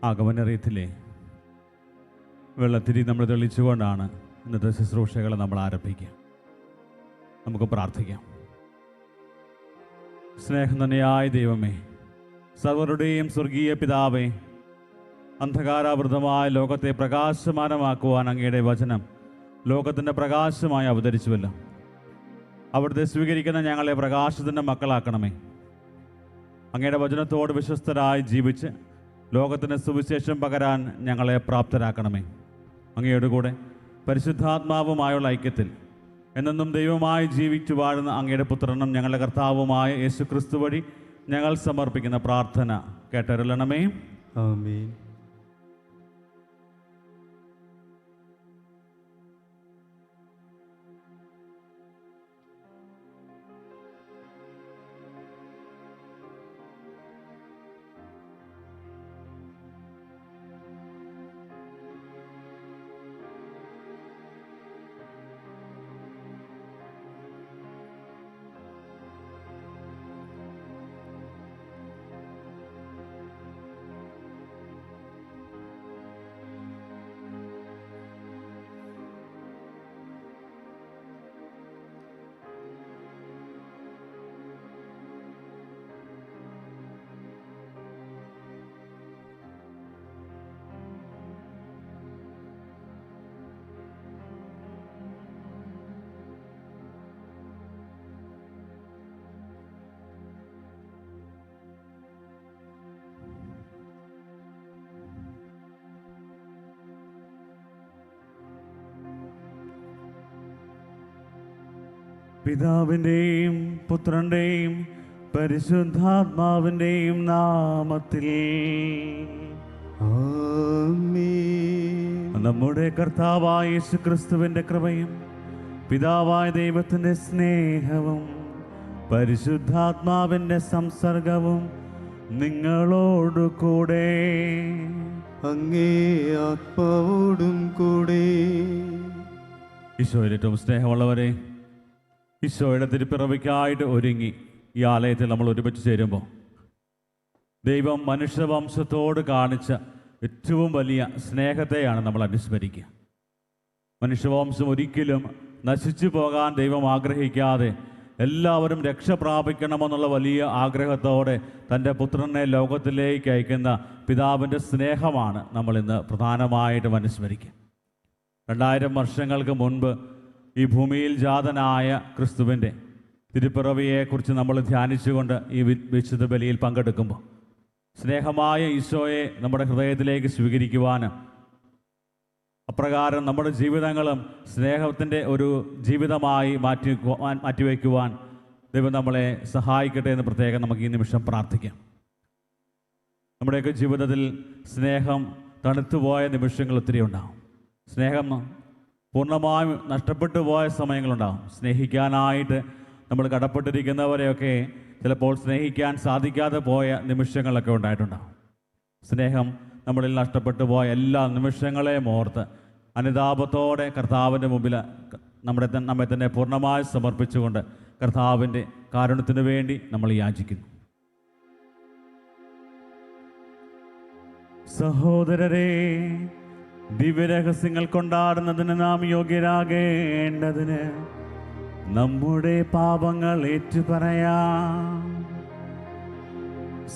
ആഗമനറിയത്തിലെ വെള്ളത്തിരി നമ്മൾ തെളിച്ചുകൊണ്ടാണ് ഇന്നത്തെ ശുശ്രൂഷകളെ നമ്മൾ ആരംഭിക്കുക. നമുക്ക് പ്രാർത്ഥിക്കാം. സ്നേഹം തന്നെയായ ദൈവമേ, സർവരുടെയും സ്വർഗീയ പിതാവേ, അന്ധകാരാവൃതമായ ലോകത്തെ പ്രകാശമാനമാക്കുവാൻ അങ്ങയുടെ വചനം ലോകത്തിൻ്റെ പ്രകാശമായി അവതരിച്ചുവല്ലോ. അവിടുത്തെ സ്വീകരിക്കുന്ന ഞങ്ങളെ പ്രകാശത്തിൻ്റെ മക്കളാക്കണമേ. അങ്ങയുടെ വചനത്തോട് വിശ്വസ്തരായി ജീവിച്ച് ലോകത്തിന് സുവിശേഷം പകരാൻ ഞങ്ങളെ പ്രാപ്തരാക്കണമേ. അങ്ങയുടെ കൂടെ പരിശുദ്ധാത്മാവുമായുള്ള ഐക്യത്തിൽ എന്നെന്നും ദൈവമായി ജീവിച്ചു വാഴുന്ന അങ്ങയുടെ പുത്രനും ഞങ്ങളുടെ കർത്താവുമായ യേശുക്രിസ്തു വഴി ഞങ്ങൾ സമർപ്പിക്കുന്ന പ്രാർത്ഥന കേട്ടരുളണമേ. ആമേൻ. പിതാവിൻ്റെയും പുത്രൻ്റെയും പരിശുദ്ധാത്മാവിൻ്റെയും നാമത്തിൽ ആമേൻ. നമ്മുടെ കർത്താവായ യേശുക്രിസ്തുവിൻ്റെ കൃപയും പിതാവായ ദൈവത്തിൻ്റെ സ്നേഹവും പരിശുദ്ധാത്മാവിൻ്റെ സംസർഗവും നിങ്ങളോടു കൂടെ. അങ്ങേ ആത്മാവോടും കൂടെ. ഈശോയിൽ ഏറ്റവും സ്നേഹമുള്ളവരെ, ഈശോയുടെ തിരുപ്പിറവിക്കായിട്ട് ഒരുങ്ങി ഈ ആലയത്തിൽ നമ്മൾ ഒരുമിച്ച് ചേരുമ്പോൾ ദൈവം മനുഷ്യവംശത്തോട് കാണിച്ച ഏറ്റവും വലിയ സ്നേഹത്തെയാണ് നമ്മൾ അനുസ്മരിക്കുക. മനുഷ്യവംശം ഒരിക്കലും നശിച്ചു പോകാൻ ദൈവം ആഗ്രഹിക്കാതെ എല്ലാവരും രക്ഷ പ്രാപിക്കണമെന്നുള്ള വലിയ ആഗ്രഹത്തോടെ തൻ്റെ പുത്രനെ ലോകത്തിലേക്ക് അയക്കുന്ന പിതാവിൻ്റെ സ്നേഹമാണ് നമ്മളിന്ന് പ്രധാനമായിട്ടും അനുസ്മരിക്കുക. 2000 വർഷങ്ങൾക്ക് മുൻപ് ഈ ഭൂമിയിൽ ജാതനായ ക്രിസ്തുവിൻ്റെ തിരുപ്പിറവിയെക്കുറിച്ച് നമ്മൾ ധ്യാനിച്ചുകൊണ്ട് ഈ വിശുദ്ധ ബലിയിൽ പങ്കെടുക്കുമ്പോൾ സ്നേഹമായ ഈശോയെ നമ്മുടെ ഹൃദയത്തിലേക്ക് സ്വീകരിക്കുവാനും അപ്രകാരം നമ്മുടെ ജീവിതങ്ങളും സ്നേഹത്തിൻ്റെ ഒരു ജീവിതമായി മാറ്റിവെക്കുവാൻ ദൈവം നമ്മളെ സഹായിക്കട്ടെ എന്ന് പ്രത്യേകം നമുക്ക് ഈ നിമിഷം പ്രാർത്ഥിക്കാം. നമ്മുടെയൊക്കെ ജീവിതത്തിൽ സ്നേഹം തണുത്തുപോയ നിമിഷങ്ങൾ ഒത്തിരി ഉണ്ടാകും. സ്നേഹം പൂർണ്ണമായും നഷ്ടപ്പെട്ടു പോയ സമയങ്ങളുണ്ടാകും. സ്നേഹിക്കാനായിട്ട് നമ്മൾ കടപ്പെട്ടിരിക്കുന്നവരെയൊക്കെ ചിലപ്പോൾ സ്നേഹിക്കാൻ സാധിക്കാതെ പോയ നിമിഷങ്ങളൊക്കെ ഉണ്ടായിട്ടുണ്ടാകും. സ്നേഹം നമ്മളിൽ നഷ്ടപ്പെട്ടു പോയ എല്ലാ നിമിഷങ്ങളെയും ഓർത്ത് അനുതാപത്തോടെ കർത്താവിൻ്റെ മുമ്പിൽ നമ്മെ തന്നെ പൂർണ്ണമായി സമർപ്പിച്ചുകൊണ്ട് കർത്താവിൻ്റെ കാരുണ്യത്തിനു വേണ്ടി നമ്മൾ യാചിക്കുന്നു. സഹോദരരെ, ദിവ്യരഹസ്യങ്ങൾ കൊണ്ടാടുന്നതിന് നാം യോഗ്യരാകേണ്ടതിന് നമ്മുടെ പാപങ്ങൾ ഏറ്റുപറയാം.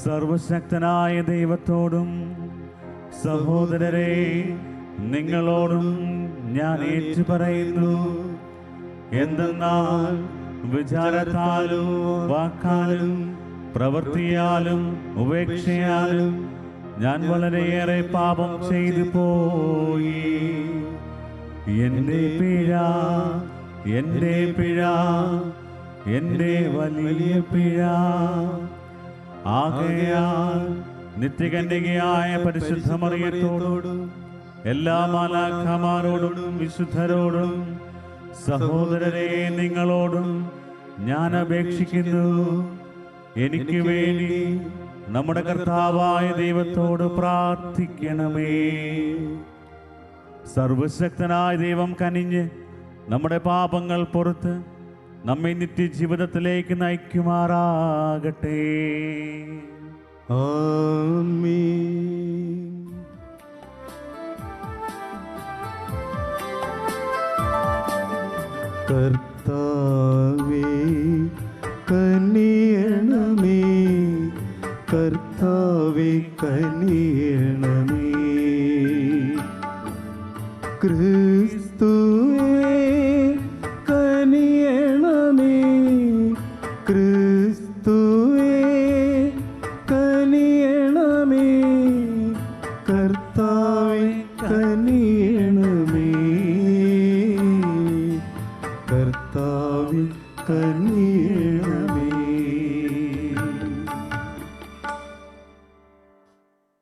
സർവശക്തനായ ദൈവത്തോടും സഹോദരരെ നിങ്ങളോടും ഞാൻ ഏറ്റുപറയുന്നു. എന്തെന്നാൽ വിചാരത്താലും വാക്കാലും പ്രവൃത്തിയാലും ഉപേക്ഷയാലും ഞാൻ വളരെയേറെ പാപം ചെയ്തു പോയി. എൻ്റെ പിഴ, എൻ്റെ പിഴ, എൻ്റെ വലിയ പിഴ. ആകയാൽ നിത്യകന്യകയായ പരിശുദ്ധ മറിയത്തോടും എല്ലാ മാലാഖമാരോടും വിശുദ്ധരോടും സഹോദരരെ നിങ്ങളോടും ഞാൻ അപേക്ഷിക്കുന്നു, എനിക്ക് വേണ്ടി നമ്മുടെ കർത്താവായ ദൈവത്തോട് പ്രാർത്ഥിക്കണമേ. സർവശക്തനായ ദൈവം കനിഞ്ഞ് നമ്മുടെ പാപങ്ങൾ പുറത്ത് നമ്മെ നിത്യജീവിതത്തിലേക്ക് നയിക്കുമാറാകട്ടെ. ആമേൻ. കർത്താവേ കനിയണമേ, കർത്താവേ കനിയണമേ. ക്രിസ്തുവേ കനിയണമേ, ക്രിസ്തുവേ കനിയണമേ, കർത്താവേ കനിയണമേ, കർത്താവേ കനിയണമേ.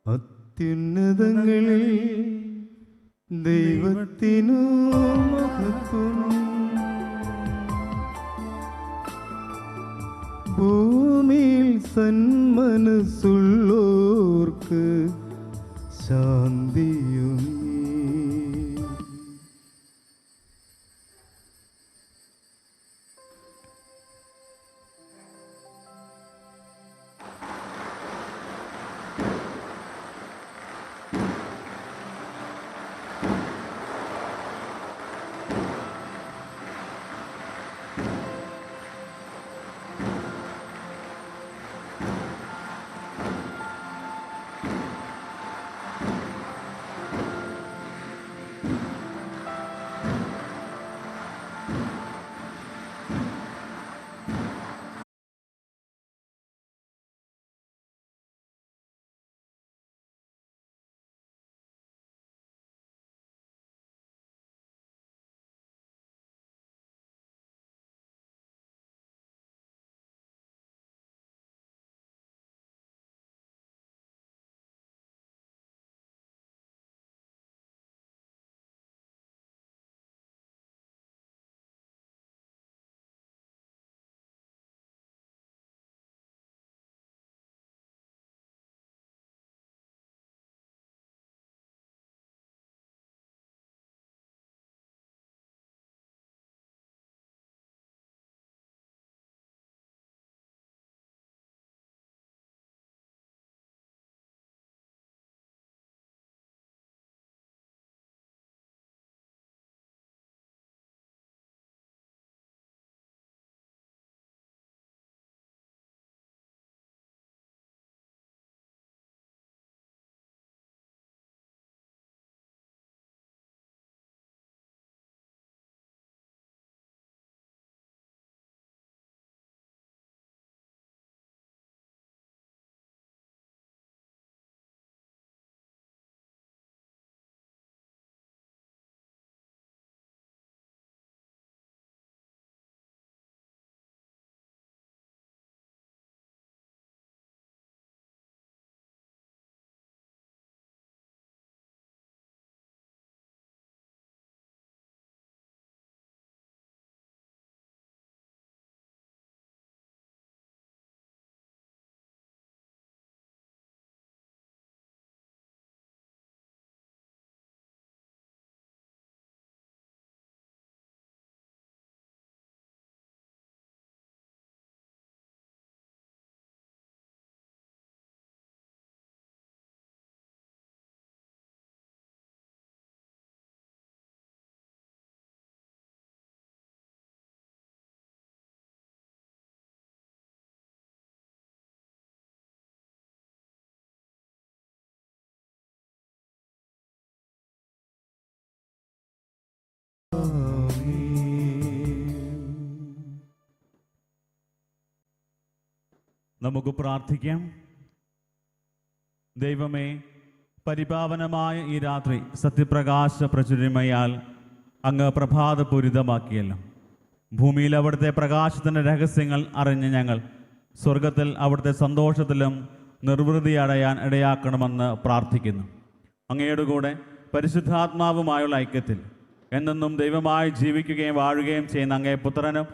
അത്യുന്നതങ്ങളിൽ ദൈവത്തിനു മഹത്വം, ഭൂമിയിൽ സന്മനസ്സുള്ളോർക്ക് ശാന്തിയും. നമുക്ക് പ്രാർത്ഥിക്കാം. ദൈവമേ, പരിപാവനമായ ഈ രാത്രി സത്യപ്രകാശ പ്രചുരമയാൽ അങ്ങ് പ്രഭാതപൂരിതമാക്കിയല്ലോ. ഭൂമിയിൽ അവിടുത്തെ പ്രകാശത്തിൻ്റെ രഹസ്യങ്ങൾ അറിഞ്ഞ് ഞങ്ങൾ സ്വർഗത്തിൽ അവിടുത്തെ സന്തോഷത്തിലും നിർവൃതി അടയാൻ ഇടയാക്കണമെന്ന് പ്രാർത്ഥിക്കുന്നു. അങ്ങയുടെ കൂടെ പരിശുദ്ധാത്മാവുമായുള്ള ഐക്യത്തിൽ എന്നെന്നും ദൈവമായി ജീവിക്കുകയും വാഴുകയും ചെയ്യുന്ന അങ്ങേ പുത്രനും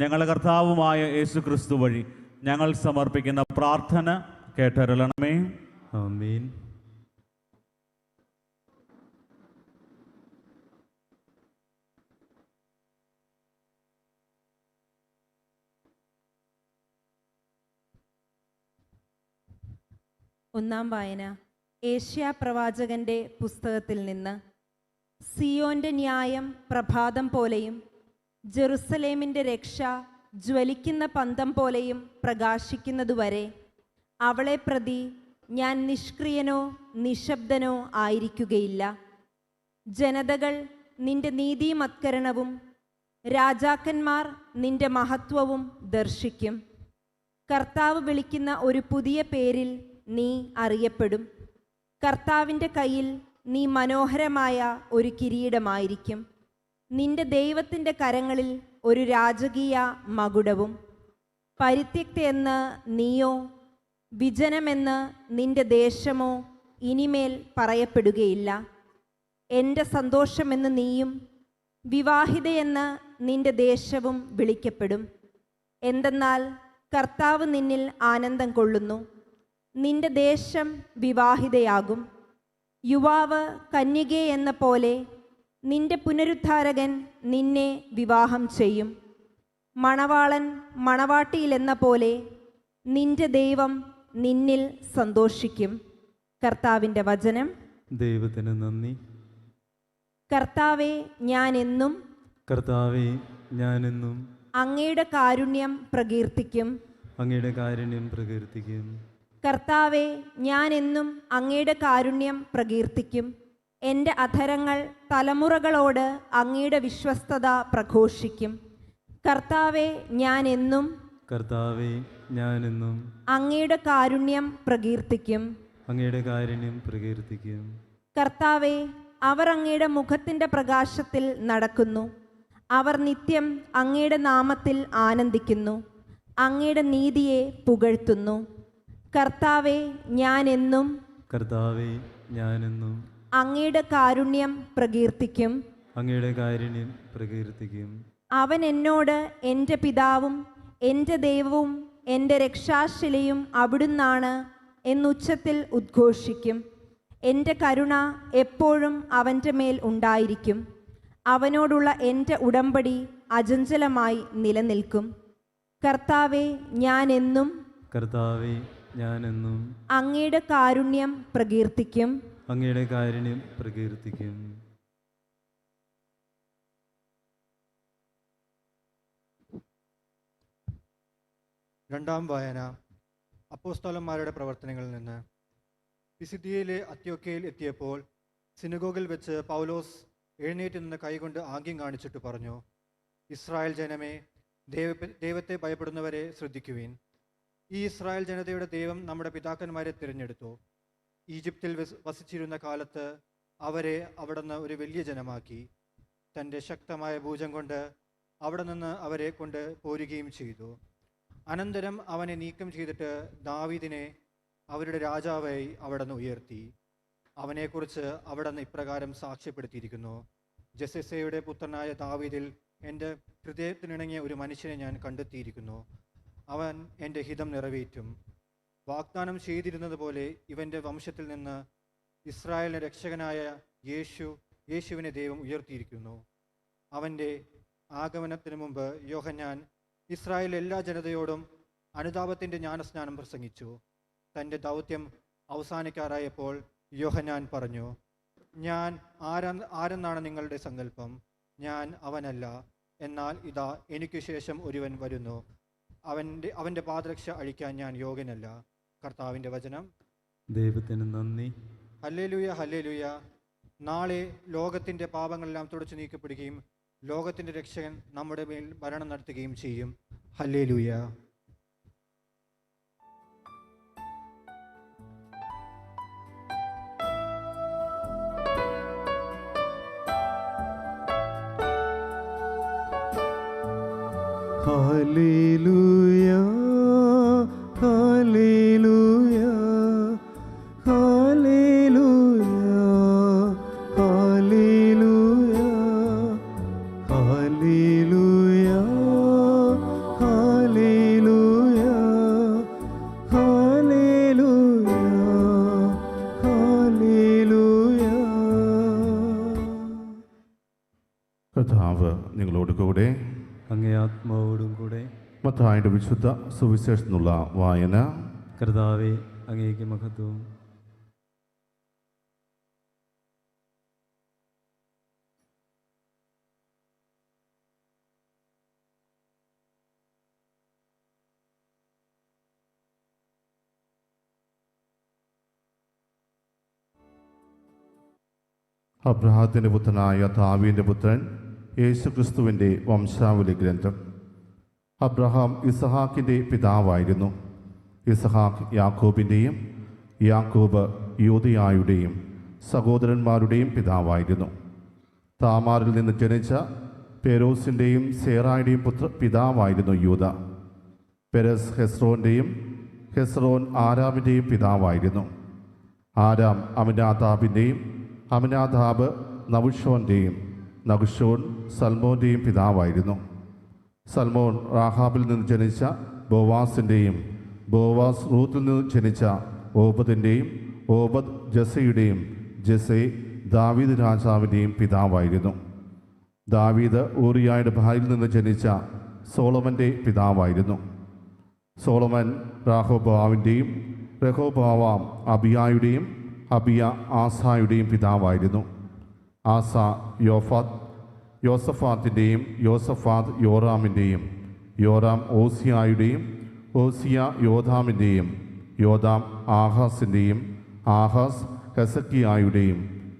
ഞങ്ങളുടെ കർത്താവുമായ യേശു ക്രിസ്തു വഴി ഞങ്ങൾ സമർപ്പിക്കുന്ന പ്രാർത്ഥന കേട്ടരുളണമേ. ആമേൻ. ഒന്നാം വായന ഏഷ്യാ പ്രവാചകന്റെ പുസ്തകത്തിൽ നിന്ന്. സിയോന്റെ ന്യായം പ്രഭാതം പോലെയും ജെറുസലേമിൻ്റെ രക്ഷ ജ്വലിക്കുന്ന പന്തം പോലെയും പ്രകാശിക്കുന്നതുവരെ അവളെ പ്രതി ഞാൻ നിഷ്ക്രിയനോ നിശബ്ദനോ ആയിരിക്കുകയില്ല. ജനതകൾ നിന്റെ നീതിമത്കരണവും രാജാക്കന്മാർ നിന്റെ മഹത്വവും ദർശിക്കും. കർത്താവ് വിളിക്കുന്ന ഒരു പുതിയ പേരിൽ നീ അറിയപ്പെടും. കർത്താവിൻ്റെ കയ്യിൽ നീ മനോഹരമായ ഒരു കിരീടമായിരിക്കും. നിന്റെ ദൈവത്തിൻ്റെ കരങ്ങളിൽ ഒരു രാജകീയ മകുടവും. പരിത്യക്തയെന്ന് നീയോ വിജനമെന്ന് നിന്റെ ദേശമോ ഇനിമേൽ പറയപ്പെടുകയില്ല. എൻ്റെ സന്തോഷമെന്ന് നീയും വിവാഹിതയെന്ന് നിന്റെ ദേശവും വിളിക്കപ്പെടും. എന്തെന്നാൽ കർത്താവ് നിന്നിൽ ആനന്ദം കൊള്ളുന്നു. നിന്റെ ദേശം വിവാഹിതയാകും. യുവാവ് കന്യകയെന്ന പോലെ നിന്റെ പുനരുദ്ധാരകൻ നിന്നെ വിവാഹം ചെയ്യും. മണവാളൻ മണവാട്ടിയിലെന്ന പോലെ നിന്റെ ദൈവം നിന്നിൽ സന്തോഷിക്കും. കർത്താവിൻ്റെ വചനം. ദൈവത്തിന് നന്ദി. കർത്താവെ, ഞാൻ എന്നും കർത്താവെ, ഞാനെന്നും അങ്ങയുടെ കാരുണ്യം പ്രകീർത്തിക്കും. അങ്ങയുടെ കാരുണ്യം പ്രകീർത്തിക്കും. കർത്താവെ, ഞാൻ എന്നും അങ്ങയുടെ കാരുണ്യം പ്രകീർത്തിക്കും. എൻ്റെ അധരങ്ങൾ തലമുറകളോട് അങ്ങയുടെ വിശ്വസ്തത പ്രഘോഷിക്കും. കർത്താവെ, ഞാൻ എന്നും കർത്താവെ, ഞാനെന്നും അങ്ങയുടെ കാരുണ്യം പ്രകീർത്തിക്കും. അങ്ങയുടെ കാരുണ്യം പ്രകീർത്തിക്കും. കർത്താവെ, അവർ അങ്ങയുടെ മുഖത്തിൻ്റെ പ്രകാശത്തിൽ നടക്കുന്നു. അവർ നിത്യം അങ്ങയുടെ നാമത്തിൽ ആനന്ദിക്കുന്നു. അങ്ങയുടെ നീതിയെ പുകഴ്ത്തുന്നു. കർത്താവെ, ഞാൻ എന്നും കർത്താവെ, ഞാനെന്നും അങ്ങയുടെ കാരുണ്യം പ്രകീർത്തിക്കും. അങ്ങയുടെ കാരുണ്യം പ്രകീർത്തിക്കും. അവൻ എന്നോട് എൻ്റെ പിതാവും എൻ്റെ ദൈവവും എൻ്റെ രക്ഷാശിലയും അവിടുന്നാണ് എന്നുച്ചത്തിൽ ഉദ്ഘോഷിക്കും. എൻ്റെ കരുണ എപ്പോഴും അവൻ്റെ മേൽ ഉണ്ടായിരിക്കും. അവനോടുള്ള എൻ്റെ ഉടമ്പടി അചഞ്ചലമായി നിലനിൽക്കും. കർത്താവെ, ഞാൻ എന്നും കർത്താവെ, ഞാനെന്നും അങ്ങയുടെ കാരുണ്യം പ്രകീർത്തിക്കും. അങ്ങയുടെ കാരുണ്യം പ്രകീർത്തിക്കും. രണ്ടാം വായന അപ്പോസ്തലന്മാരുടെ പ്രവർത്തനങ്ങളിൽ നിന്ന്. പിസിദിയയിലെ അന്ത്യോക്യയിൽ എത്തിയപ്പോൾ സിനഗോഗിൽ വെച്ച് പൗലോസ് എഴുന്നേറ്റ് നിന്ന് കൈകൊണ്ട് ആംഗ്യം കാണിച്ചിട്ട് പറഞ്ഞു, ഇസ്രായേൽ ജനമേ, ദൈവത്തെ ഭയപ്പെടുന്നവരെ ശ്രദ്ധിക്കുവിൻ. ഈ ഇസ്രായേൽ ജനതയുടെ ദൈവം നമ്മുടെ പിതാക്കന്മാരെ തിരഞ്ഞെടുത്തു. ഈജിപ്തിൽ വസിച്ചിരുന്ന കാലത്ത് അവരെ അവിടുന്ന് ഒരു വലിയ ജനമാക്കി. തൻ്റെ ശക്തമായ ഭുജം കൊണ്ട് അവിടെ നിന്ന് അവരെ കൊണ്ട് പോരുകയും ചെയ്തു. അനന്തരം അവനെ നീക്കം ചെയ്തിട്ട് ദാവീദിനെ അവരുടെ രാജാവായി അവിടുന്ന് ഉയർത്തി. അവനെക്കുറിച്ച് അവിടുന്ന് ഇപ്രകാരം സാക്ഷ്യപ്പെടുത്തിയിരിക്കുന്നു, ജെസെസയുടെ പുത്രനായ ദാവീദിൽ എൻ്റെ ഹൃദയത്തിനിണങ്ങിയ ഒരു മനുഷ്യനെ ഞാൻ കണ്ടെത്തിയിരിക്കുന്നു. അവൻ എൻ്റെ ഹിതം നിറവേറ്റും. വാഗ്ദാനം ചെയ്തിരുന്നത് പോലെ ഇവൻ്റെ വംശത്തിൽ നിന്ന് ഇസ്രായേലിൻ്റെ രക്ഷകനായ യേശുവിനെ ദൈവം ഉയർത്തിയിരിക്കുന്നു. അവൻ്റെ ആഗമനത്തിന് മുമ്പ് യോഹന്നാൻ ഇസ്രായേൽ എല്ലാ ജനതയോടും അനുതാപത്തിൻ്റെ ജ്ഞാനസ്നാനം പ്രസംഗിച്ചു. തൻ്റെ ദൗത്യം അവസാനിക്കാറായപ്പോൾ യോഹന്നാൻ പറഞ്ഞു, ഞാൻ ആരെന്നാണ് നിങ്ങളുടെ സങ്കല്പം? ഞാൻ അവനല്ല, എന്നാൽ ഇതാ എനിക്ക് ശേഷം ഒരുവൻ വരുന്നു. അവൻ്റെ പാദരക്ഷ അഴിക്കാൻ ഞാൻ യോഗ്യനല്ല. കർത്താവിൻ്റെ വചനം. ദൈവത്തിന് നന്ദി. Hallelujah, hallelujah. നാളെ ലോകത്തിൻ്റെ പാപങ്ങളെല്ലാം തുടച്ചു നീക്കപ്പെടുകയും ലോകത്തിൻ്റെ രക്ഷകൻ നമ്മുടെ മേൽ ഭരണം നടത്തുകയും ചെയ്യും. Hallelujah. Hallelujah, hallelujah, hallelujah, hallelujah, hallelujah, hallelujah, hallelujah, hallelujah. കർത്താവ് നിങ്ങളോട് കൂടെ. അങ്ങേ ആത്മാവോടും കൂടെ. മത്തായിയുടെ വിശുദ്ധ സുവിശേഷത്തിനുള്ള വായന. കർത്താവെ, അങ്ങേക്ക് മഹത്വം. അബ്രഹാത്തിൻ്റെ പുത്രനായ ദാവീദിൻ്റെ പുത്രൻ യേശുക്രിസ്തുവിൻ്റെ വംശാവലി ഗ്രന്ഥം. അബ്രഹാം ഇസഹാക്കിൻ്റെ പിതാവായിരുന്നു. ഇസഹാക്ക് യാക്കോബിൻ്റെയും യാക്കോബ് യൂദയായുടെയും സഹോദരന്മാരുടെയും പിതാവായിരുന്നു. താമാറിൽ നിന്ന് ജനിച്ച പെരോസിൻ്റെയും സേറായുടെയും പിതാവായിരുന്നു യൂദ. പെരസ് ഹെസ്രോൻ്റെയും ഹെസ്രോൻ ആരാമിൻ്റെയും പിതാവായിരുന്നു. ആരാം അമിനാദാബിൻ്റെയും അമിനാദാബ് നഹുഷോൻ്റെയും നഹുഷോൻ സൽമോൻ്റെയും പിതാവായിരുന്നു. സൽമോൻ റാഹാബിൽ നിന്ന് ജനിച്ച ബോവാസിൻ്റെയും ബോവാസ് റൂത്തിൽ നിന്ന് ജനിച്ച ഓബദിൻ്റെയും ഓബദ് ജസയുടെയും ജസെ ദാവീദ് രാജാവിൻ്റെയും പിതാവായിരുന്നു. ദാവീദ് ഊറിയായുടെ ഭാര്യയിൽ നിന്ന് ജനിച്ച സോളമൻ്റെ പിതാവായിരുന്നു. സോളമൻ രാഹോബാവിൻ്റെയും രഹോബാവാം അബിയായുടെയും അബിയ ആസായുടെയും പിതാവായിരുന്നു. ആസ യോസഫാത്തിൻ്റെയും യോസഫാത്ത് യോറാമിൻ്റെയും യോറാം ഓസിയായുടെയും ഓസിയ യോധാമിൻ്റെയും യോധാം ആഹാസിൻ്റെയും ആഹാസ് ഹെസക്കിയായുടെയും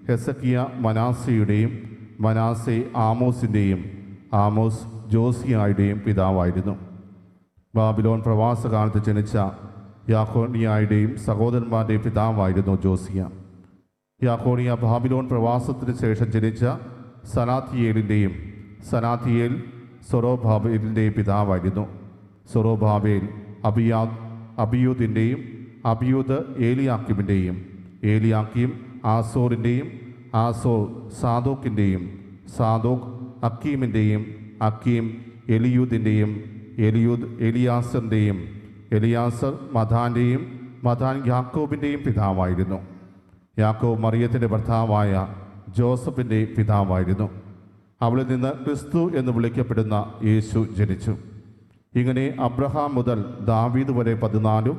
ഹെസക്കിയ മനാസയുടെയും മനാസെ ആമോസിൻ്റെയും ആമോസ് ജോസിയായുടെയും പിതാവായിരുന്നു. ബാബിലോൺ പ്രവാസകാലത്ത് ജനിച്ച യാക്കോണിയായുടെയും സഹോദരന്മാരുടെയും പിതാവായിരുന്നു ജോസിയ. യാക്കോണിയ ബാബിലോൺ പ്രവാസത്തിന് ശേഷം ജനിച്ച സനാത്തിയേലിൻ്റെയും സനാത്തിയേൽ സൊറോബാബേലിൻ്റെയും പിതാവായിരുന്നു. സൊറോബാബേൽ അബിയൂദിൻ്റെയും അബിയൂദ് ഏലിയാക്കിമിൻ്റെയും ഏലിയാക്കിം ആസോറിൻ്റെയും ആസോർ സാദോക്കിൻ്റെയും സാദോക്ക് അക്കീമിൻ്റെയും അക്കീം എലിയൂദിൻ്റെയും എലിയൂദ് എലിയാസറിൻ്റെയും എലിയാസർ മഥാൻ്റെയും മഥാൻ യാക്കോബിൻ്റെയും പിതാവായിരുന്നു. യാക്കോബ് മറിയത്തിൻ്റെ ഭർത്താവായ ജോസഫിൻ്റെ പിതാവായിരുന്നു. അവളിൽ നിന്ന് ക്രിസ്തു എന്ന് വിളിക്കപ്പെടുന്ന യേശു ജനിച്ചു. ഇങ്ങനെ അബ്രഹാം മുതൽ ദാവീദ് വരെ 14,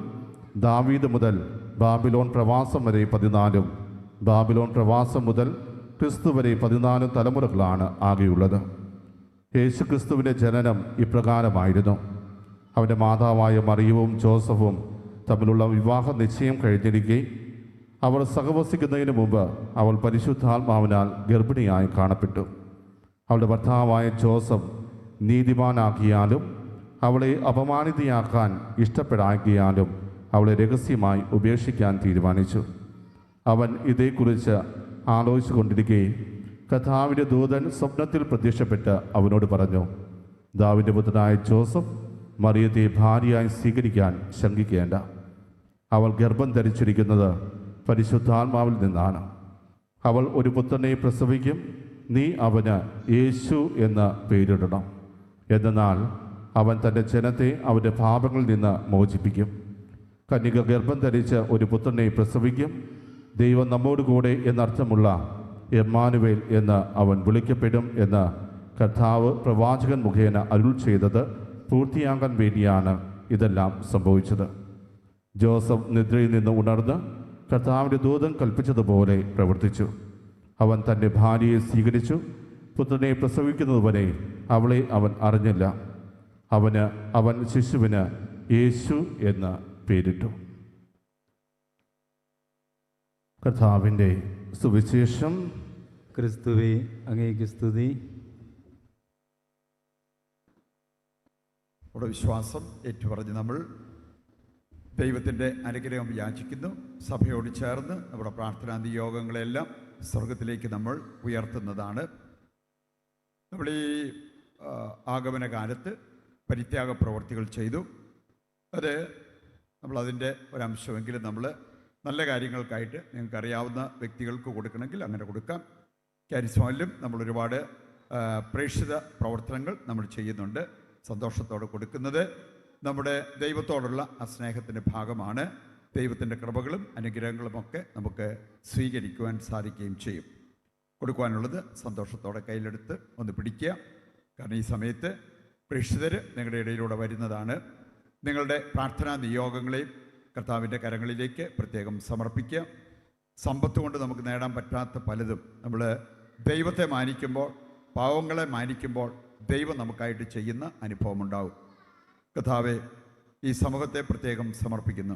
ദാവീദ് മുതൽ ബാബിലോൺ പ്രവാസം വരെ 14, ബാബിലോൺ പ്രവാസം മുതൽ ക്രിസ്തു വരെ 14 തലമുറകളാണ് ആകെയുള്ളത്. യേശു ക്രിസ്തുവിൻ്റെ ജനനം ഇപ്രകാരമായിരുന്നു. അവൻ്റെ മാതാവായ മറിയവും ജോസഫും തമ്മിലുള്ള വിവാഹ നിശ്ചയം കഴിഞ്ഞിരിക്കെ അവർ സഹവസിക്കുന്നതിന് മുമ്പ് അവൾ പരിശുദ്ധാത്മാവിനാൽ ഗർഭിണിയായി കാണപ്പെട്ടു. അവളുടെ ഭർത്താവായ ജോസഫ് നീതിമാനാക്കിയാലും അവളെ അപമാനിതയാക്കാൻ ഇഷ്ടപ്പെടാക്കിയാലും അവളെ രഹസ്യമായി ഉപേക്ഷിക്കാൻ തീരുമാനിച്ചു. അവൻ ഇതേക്കുറിച്ച് ആലോചിച്ചു കൊണ്ടിരിക്കെ കർത്താവിൻ്റെ ദൂതൻ സ്വപ്നത്തിൽ പ്രത്യക്ഷപ്പെട്ട് അവനോട് പറഞ്ഞു, ദാവീദിന്റെ പുത്രനായ ജോസഫ് മറിയത്തെ ഭാര്യയായി സ്വീകരിക്കാൻ ശങ്കിക്കേണ്ട. അവൾ ഗർഭം ധരിച്ചിരിക്കുന്നത് പരിശുദ്ധാത്മാവിൽ നിന്നാണ്. അവൾ ഒരു പുത്രനെ പ്രസവിക്കും. നീ അവന് യേശു എന്ന് പേരിടണം. എന്നാൽ അവൻ തൻ്റെ ജനത്തെ അവൻ്റെ പാപങ്ങളിൽ നിന്ന് മോചിപ്പിക്കും. കന്യക ഗർഭം ധരിച്ച് ഒരു പുത്രനെ പ്രസവിക്കും. ദൈവം നമ്മോടുകൂടെ എന്നർത്ഥമുള്ള എമ്മാനുവേൽ എന്ന് അവൻ വിളിക്കപ്പെടും എന്ന് കർത്താവ് പ്രവാചകൻ മുഖേന അരുൾ ചെയ്തത് പൂർത്തിയാകാൻ വേണ്ടിയാണ് ഇതെല്ലാം സംഭവിച്ചത്. ജോസഫ് നിദ്രയിൽ നിന്ന് ഉണർന്ന് കർത്താവിൻ്റെ ദൂതൻ കൽപ്പിച്ചതുപോലെ പ്രവർത്തിച്ചു. അവൻ തൻ്റെ ഭാര്യയെ സ്വീകരിച്ചു. പുത്രനെ പ്രസവിക്കുന്നതുവരെ അവളെ അവൻ അറിഞ്ഞില്ല. അവൻ ശിശുവിന് യേശു എന്ന് പേരിട്ടു. കർത്താവിൻ്റെ സുവിശേഷം. ക്രിസ്തുവേ അങ്ങേക്ക് സ്തുതി. നമ്മുടെ വിശ്വാസം ഏറ്റുപറഞ്ഞ് നമ്മൾ ദൈവത്തിൻ്റെ അനുഗ്രഹം യാചിക്കുന്നു. സഭയോട് ചേർന്ന് നമ്മുടെ പ്രാർത്ഥനാ നിയോഗങ്ങളെല്ലാം സ്വർഗത്തിലേക്ക് നമ്മൾ ഉയർത്തുന്നതാണ്. നമ്മൾ ഈ ആഗമന കാലത്ത് പരിത്യാഗ പ്രവർത്തികൾ ചെയ്തു. അത് നമ്മളതിൻ്റെ ഒരംശമെങ്കിലും നമ്മൾ നല്ല കാര്യങ്ങൾക്കായിട്ട് നിങ്ങൾക്കറിയാവുന്ന വ്യക്തികൾക്ക് കൊടുക്കണമെങ്കിൽ അങ്ങനെ കൊടുക്കാം. കാരിസ്മയിലും നമ്മൾ ഒരുപാട് പ്രേക്ഷിത പ്രവർത്തനങ്ങൾ നമ്മൾ ചെയ്യുന്നുണ്ട്. സന്തോഷത്തോടെ കൊടുക്കുന്നത് നമ്മുടെ ദൈവത്തോടുള്ള ആ സ്നേഹത്തിൻ്റെ ഭാഗമാണ്. ദൈവത്തിൻ്റെ കൃപകളും അനുഗ്രഹങ്ങളുമൊക്കെ നമുക്ക് സ്വീകരിക്കുവാൻ സാധിക്കുകയും ചെയ്യും. കൊടുക്കുവാനുള്ളത് സന്തോഷത്തോടെ കയ്യിലെടുത്ത് ഒന്ന് പിടിക്കുക. കാരണം ഈ സമയത്ത് പ്രേക്ഷിതർ നിങ്ങളുടെ ഇടയിലൂടെ വരുന്നതാണ്. നിങ്ങളുടെ പ്രാർത്ഥനാ നിയോഗങ്ങളെയും കർത്താവിൻ്റെ കരങ്ങളിലേക്ക് പ്രത്യേകം സമർപ്പിക്കുക. സമ്പത്ത് കൊണ്ട് നമുക്ക് നേടാൻ പറ്റാത്ത പലതും നമ്മൾ ദൈവത്തെ മാനിക്കുമ്പോൾ, പാവങ്ങളെ മാനിക്കുമ്പോൾ ദൈവം നമുക്കായിട്ട് ചെയ്യുന്ന അനുഭവമുണ്ടാവും. കർത്താവെ, ഈ സമൂഹത്തെ പ്രത്യേകം സമർപ്പിക്കുന്നു.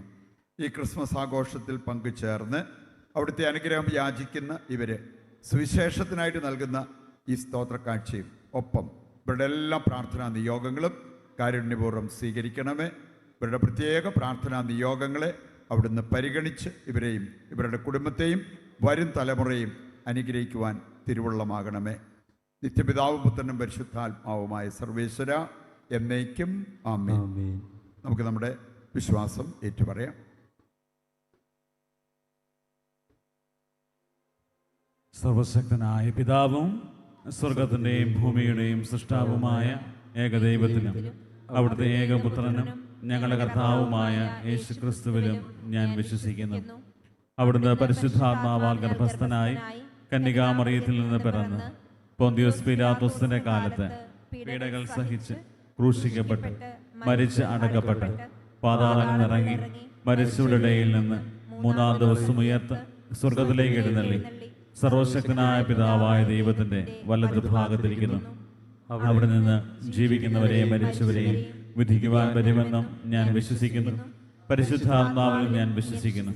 ഈ ക്രിസ്മസ് ആഘോഷത്തിൽ പങ്കുചേർന്ന് അവിടുത്തെ അനുഗ്രഹം യാചിക്കുന്ന ഇവർ സുവിശേഷത്തിനായിട്ട് നൽകുന്ന ഈ സ്തോത്ര കാഴ്ചയും ഒപ്പം ഇവരുടെ എല്ലാ പ്രാർത്ഥനാ നിയോഗങ്ങളും കാരുണ്യപൂർവ്വം സ്വീകരിക്കണമേ. ഇവരുടെ പ്രത്യേക പ്രാർത്ഥനാ നിയോഗങ്ങളെ അവിടുന്ന് പരിഗണിച്ച് ഇവരെയും ഇവരുടെ കുടുംബത്തെയും വരും തലമുറയും അനുഗ്രഹിക്കുവാൻ തിരുവുള്ളമാകണമേ. നിത്യപിതാവും പുത്രനും പരിശുദ്ധാത്മാവുമായ സർവേശ്വര എന്നേക്കും ആമേൻ. ആമേൻ. നമുക്ക് നമ്മുടെ വിശ്വാസം ഏറ്റുപറയാം. സർവശക്തനായ പിതാവും സ്വർഗത്തിൻ്റെയും ഭൂമിയുടെയും സൃഷ്ടാവുമായ ഏകദൈവത്തിലും അവിടുത്തെ ഏകപുത്രനും ഞങ്ങളുടെ കർത്താവുമായ യേശുക്രിസ്തുവിലും ഞാൻ വിശ്വസിക്കുന്നു. അവിടുന്ന് പരിശുദ്ധാത്മാവാൽ ഗർഭസ്ഥനായി കന്യകാമറിയത്തിൽ നിന്ന് പിറന്ന് പൊന്തിയോസ് പീലാത്തോസിന്റെ കാലത്ത് പീഡകൾ സഹിച്ച് ക്രൂശിക്കപ്പെട്ട് മരിച്ച് അടക്കപ്പെട്ട് പാതാളങ്ങളിൽ ഇറങ്ങി മരിച്ചവരുടെ ഇടയിൽ നിന്ന് മൂന്നാം ദിവസം ഉയർത്ത് സ്വർഗത്തിലേക്ക് എഴുന്നള്ളി സർവശക്തനായ പിതാവായ ദൈവത്തിന്റെ വലതുഭാഗത്തിരിക്കുന്നു. അവിടെ നിന്ന് ജീവിക്കുന്നവരെയും മരിച്ചവരെയും വിധിക്കുവാൻ വരുമെന്നും ഞാൻ വിശ്വസിക്കുന്നു. പരിശുദ്ധാത്മാവിലും ഞാൻ വിശ്വസിക്കുന്നു.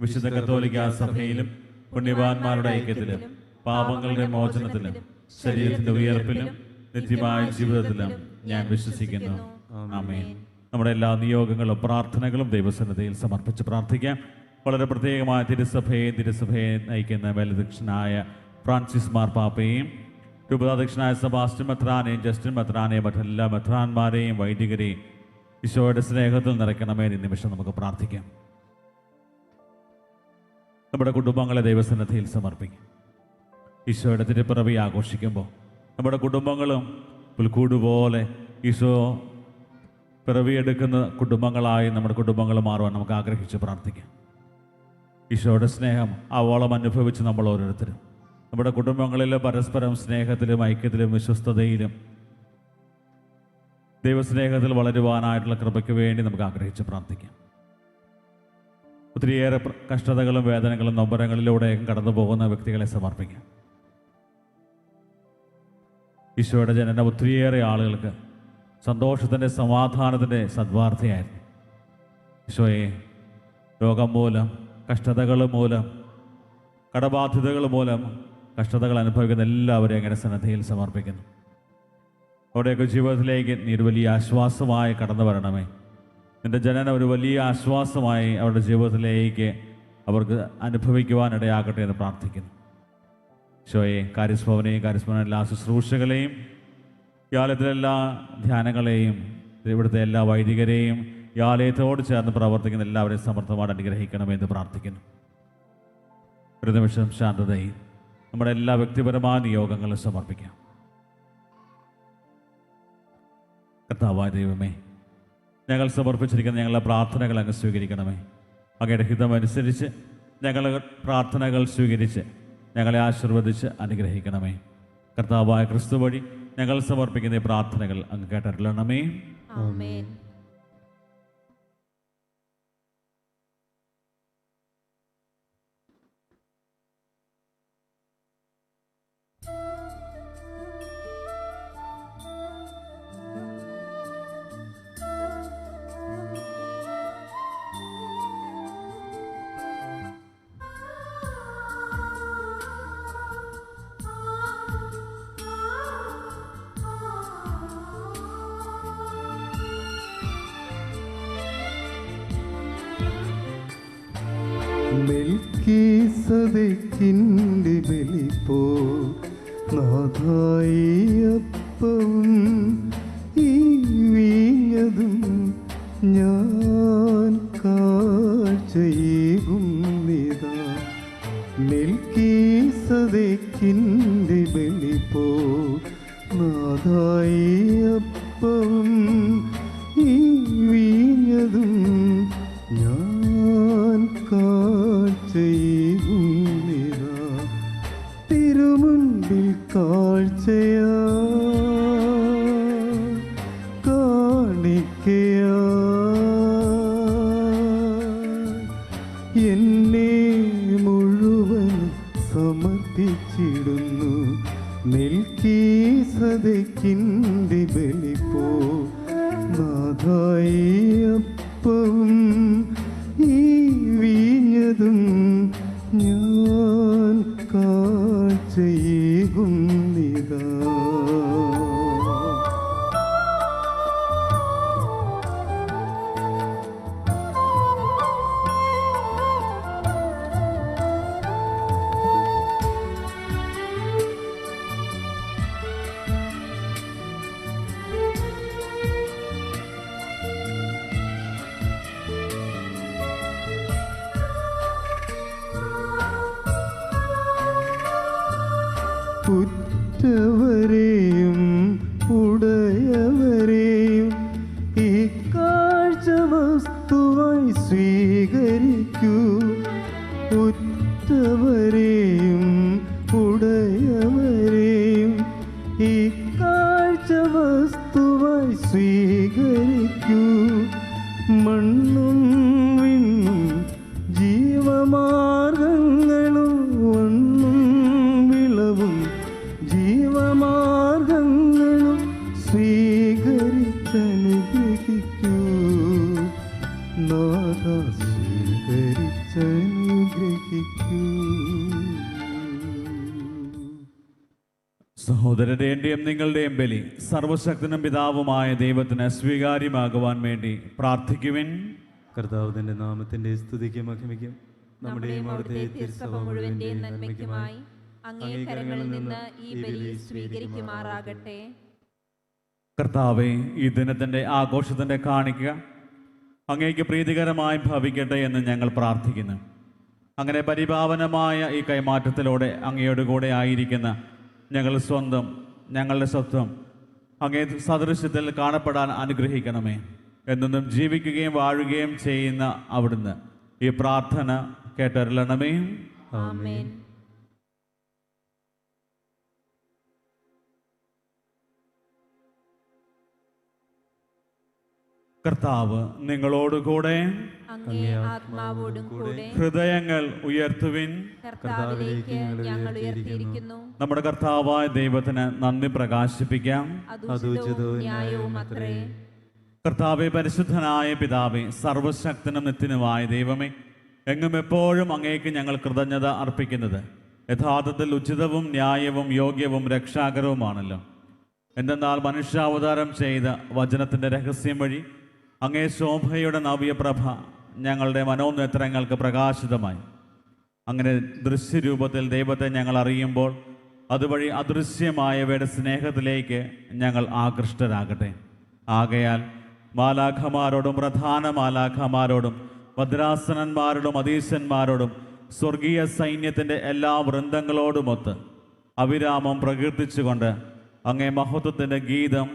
വിശുദ്ധ കത്തോലിക്കാ സഭയിലും പുണ്യവാന്മാരുടെ ഐക്യത്തിലും പാപങ്ങളുടെ മോചനത്തിലും ശരീരത്തിന്റെ ഉയർപ്പിലും നിത്യമായ ജീവിതത്തിലും ഞാൻ വിശ്വസിക്കുന്നു. ആമേൻ. നമ്മുടെ എല്ലാ നിയോഗങ്ങളും പ്രാർത്ഥനകളും ദൈവസന്നിധിയിൽ സമർപ്പിച്ച് പ്രാർത്ഥിക്കാം. വളരെ പ്രത്യേകമായ തിരുസഭയെ നയിക്കുന്ന മേലധ്യക്ഷനായ ഫ്രാൻസിസ് മാർപ്പാപ്പയെയും രൂപതാധ്യക്ഷനായ സെബാസ്റ്റ്യൻ മെത്രാനെയും ജസ്റ്റിൻ മെത്രാനെയും മറ്റെല്ലാ മെത്രാന്മാരെയും വൈദികരെയും ഈശോയുടെ സ്നേഹത്തിൽ നിറയ്ക്കണമേ. ഈ നിമിഷം നമുക്ക് പ്രാർത്ഥിക്കാം. നമ്മുടെ കുടുംബങ്ങളെ ദൈവസന്നിധിയിൽ സമർപ്പിക്കും. ഈശോയുടെ തിരുപ്പിറവി ആഘോഷിക്കുമ്പോൾ നമ്മുടെ കുടുംബങ്ങളും പുൽക്കൂട് പോലെ ഈശോ പിറവിയെടുക്കുന്ന കുടുംബങ്ങളായി നമ്മുടെ കുടുംബങ്ങൾ മാറുവാൻ നമുക്ക് ആഗ്രഹിച്ച് പ്രാർത്ഥിക്കാം. ഈശോയുടെ സ്നേഹം ആവോളം അനുഭവിച്ച് നമ്മൾ ഓരോരുത്തരും നമ്മുടെ കുടുംബങ്ങളിൽ പരസ്പരം സ്നേഹത്തിലും ഐക്യത്തിലും വിശ്വസ്തതയിലും ദൈവസ്നേഹത്തിൽ വളരുവാനായിട്ടുള്ള കൃപയ്ക്ക് വേണ്ടി നമുക്ക് ആഗ്രഹിച്ച് പ്രാർത്ഥിക്കാം. ഒത്തിരിയേറെ കഷ്ടതകളും വേദനകളും നൊമ്പരങ്ങളിലൂടെയും കടന്നു പോകുന്ന വ്യക്തികളെ സമർപ്പിക്കാം. ഈശോയുടെ ജനനം ഒത്തിരിയേറെ ആളുകൾക്ക് സന്തോഷത്തിൻ്റെ സമാധാനത്തിൻ്റെ സദ്വാർത്തയായിരുന്നു. ഈശോയെ രോഗം മൂലം, കഷ്ടതകൾ മൂലം, കടബാധ്യതകൾ മൂലം കഷ്ടതകൾ അനുഭവിക്കുന്ന എല്ലാവരെയും അങ്ങനെ സന്നദ്ധയിൽ സമർപ്പിക്കുന്നു. അവിടെയൊക്കെ ജീവിതത്തിലേക്ക് നീ ഒരു വലിയ ആശ്വാസമായി കടന്നു വരണമേ. നിൻ്റെ ജനനം ഒരു വലിയ ആശ്വാസമായി അവരുടെ ജീവിതത്തിലേക്ക് അവർക്ക് അനുഭവിക്കുവാനിടയാകട്ടെ എന്ന് പ്രാർത്ഥിക്കുന്നു. ഈശോയെ കാര്യസ്ഭവനെയും കാര്യസ്ഭവന എല്ലാ ശുശ്രൂഷകളെയും ഈ ആലയത്തിലെ എല്ലാ ധ്യാനങ്ങളെയും ഇവിടുത്തെ എല്ലാ വൈദികരെയും ഈ ആലയത്തോട് ചേർന്ന് പ്രവർത്തിക്കുന്ന എല്ലാവരെയും സമർത്ഥമായി അനുഗ്രഹിക്കണമെന്ന് പ്രാർത്ഥിക്കുന്നു. ഒരു നിമിഷം ശാന്തതയും നമ്മുടെ എല്ലാ വ്യക്തിപരമായ നിയോഗങ്ങളും സമർപ്പിക്കാം. കർത്താവായ ദൈവമേ, ഞങ്ങൾ സമർപ്പിച്ചിരിക്കുന്ന ഞങ്ങളുടെ പ്രാർത്ഥനകൾ അങ്ങ് സ്വീകരിക്കണമേ. അങ്ങയുടെ ഹിതമനുസരിച്ച് ഞങ്ങളുടെ പ്രാർത്ഥനകൾ സ്വീകരിച്ച് ഞങ്ങളെ ആശീർവദിച്ച് അനുഗ്രഹിക്കണമേ. കർത്താവായ ക്രിസ്തു വഴി ഞങ്ങൾ സമർപ്പിക്കുന്ന ഈ പ്രാർത്ഥനകൾ അങ്ങ് കേട്ടരുളണമേ. ആമേൻ. മെൽക്കീസേദെക്കിന്റെ ബലിപ്പോ നാഥായിയപ്പവും ഈ വീഞ്ഞതും ഞാൻ കാഴ്ചയേകുന്നിതാ. മെൽക്കീസേദെക്കിന്റെ ബലിപ്പോ നാഥായിയപ്പവും ഈ വീഞ്ഞതും ഞാൻ കാഴ്ചയേകുന്നിതാ. തിരുമുൻപിൽ കാഴ്ചയാ കാണിക്കയാ എന്നെ മുഴുവൻ സമർപ്പിച്ചിടുന്നു. മെൽക്കീസേദെക്കിന്റെ ബലിപ്പോ നാഥായിയപ്പവും ഈ വീഞ്ഞതും ഞാൻ കാഴ്ച ഉറ്റവരെയും ഉടയവരെയും ഈ കാഴ്ച വസ്തുവായി സ്വീകരിക്കൂ. ഉറ്റവരെയും ഉടയവരെയും ഈ കാഴ്ച വസ്തുവായി സ്വീകരിക്കൂ. മണ്ണും വിണ്ണും ജീവമാർഗങ്ങളും വണ്ണും വിളവും ജീവമാർഗങ്ങളും സ്വീകരിച്ചനുഗ്രഹിക്കൂ. നാഥ സ്വീകരിച്ചനുഗ്രഹിക്കൂ. സഹോദരരുടെയും നിങ്ങളുടെയും ബലി സർവശക്തനും പിതാവുമായ ദൈവത്തിന് സ്വീകാര്യമാകുവാൻ വേണ്ടി പ്രാർത്ഥിക്കുവിൻ. കർത്താവ് തന്റെ നാമത്തിന്റെ സ്തുതിക്കും മഹിമയ്ക്കും നമ്മുടെയും അവിടുത്തെ തിരുസഭ മുഴുവന്റെയും നന്മയ്ക്കുമായി അങ്ങേ കരങ്ങളിൽ നിന്ന് ഈ ബലി സ്വീകരിക്കുമാറാകട്ടെ. കർത്താവെ, ഈ ദിനത്തിൻ്റെ ആഘോഷത്തിൻ്റെ കാണിക്ക അങ്ങേക്ക് പ്രീതികരമായി ഭവിക്കട്ടെ എന്ന് ഞങ്ങൾ പ്രാർത്ഥിക്കുന്നു. അങ്ങനെ പരിപാവനമായ ഈ കൈമാറ്റത്തിലൂടെ അങ്ങയോട് കൂടെ ആയിരിക്കുന്ന ഞങ്ങൾ ഞങ്ങളുടെ സ്വത്വം അങ്ങേ സദൃശ്യത്തിൽ കാണപ്പെടാൻ അനുഗ്രഹിക്കണമേ. എന്നും ജീവിക്കുകയും വാഴുകയും ചെയ്യുന്ന അവിടുന്ന് ഈ പ്രാർത്ഥന കേട്ടരുളണമേ. ആമേൻ. കർത്താവ് നിങ്ങളോടുകൂടെ, അങ്ങേ ആത്മാവോടും കൂടെ. ഹൃദയങ്ങൾ ഉയർത്തുവിൻ. കർത്താവിലേക്ക് ഞങ്ങൾ ഉയർത്തിയിരിക്കുന്നു. നമ്മുടെ കർത്താവായ ദൈവത്തിന് നന്ദി പ്രകാശിപ്പിക്കാം. അതുചിതവും ന്യായവും അത്രേ. കർത്താവെ, പരിശുദ്ധനായ പിതാവേ, സർവശക്തനും നിത്യനുമായ ദൈവമേ, എങ്ങും എപ്പോഴും അങ്ങേക്ക് ഞങ്ങൾ കൃതജ്ഞത അർപ്പിക്കുന്നത് യഥാർത്ഥത്തിൽ ഉചിതവും ന്യായവും യോഗ്യവും രക്ഷാകരവുമാണല്ലോ. എന്തെന്നാൽ മനുഷ്യാവതാരം ചെയ്ത വചനത്തിൻ്റെ രഹസ്യം വഴി അങ്ങേ ശോഭയുടെ നവ്യപ്രഭ ഞങ്ങളുടെ മനോനേത്രങ്ങൾക്ക് പ്രകാശിതമായി. അങ്ങനെ ദൃശ്യരൂപത്തിൽ ദൈവത്തെ ഞങ്ങൾ അറിയുമ്പോൾ അതുവഴി അദൃശ്യമായവയുടെ സ്നേഹത്തിലേക്ക് ഞങ്ങൾ ആകൃഷ്ടരാകട്ടെ. ആകയാൽ മാലാഖമാരോടും പ്രധാന മാലാഖമാരോടും ഭദ്രാസനന്മാരോടും അധീശന്മാരോടും സ്വർഗീയ സൈന്യത്തിൻ്റെ എല്ലാ വൃന്ദങ്ങളോടുമൊത്ത് അവിരാമം പ്രകീർത്തിച്ചുകൊണ്ട് അങ്ങേ മഹത്വത്തിൻ്റെ ഗീതം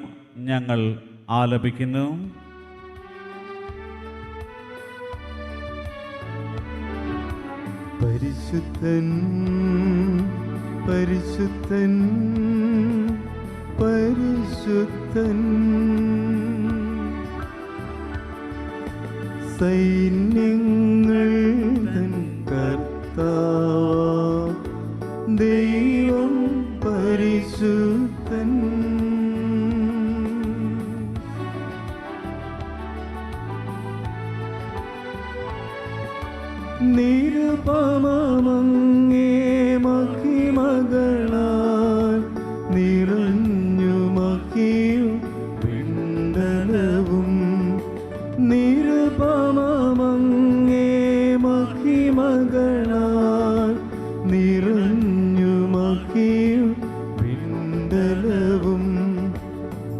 ഞങ്ങൾ ആലപിക്കുന്നു. പരിശുദ്ധൻ പരിശുദ്ധൻ പരിശുദ്ധൻ, സൈന്യങ്ങൾ തൻ കർത്താവ് ദൈവം പരിശുദ്ധൻ. നിരുപമങ്ങേ മഹിമകളാൽ നിറഞ്ഞു മഹിയും പിണ്ടലവും. നിരുപമങ്ങേ മഹിമകളാൽ നിറഞ്ഞു മഹിയും പിണ്ടലവും.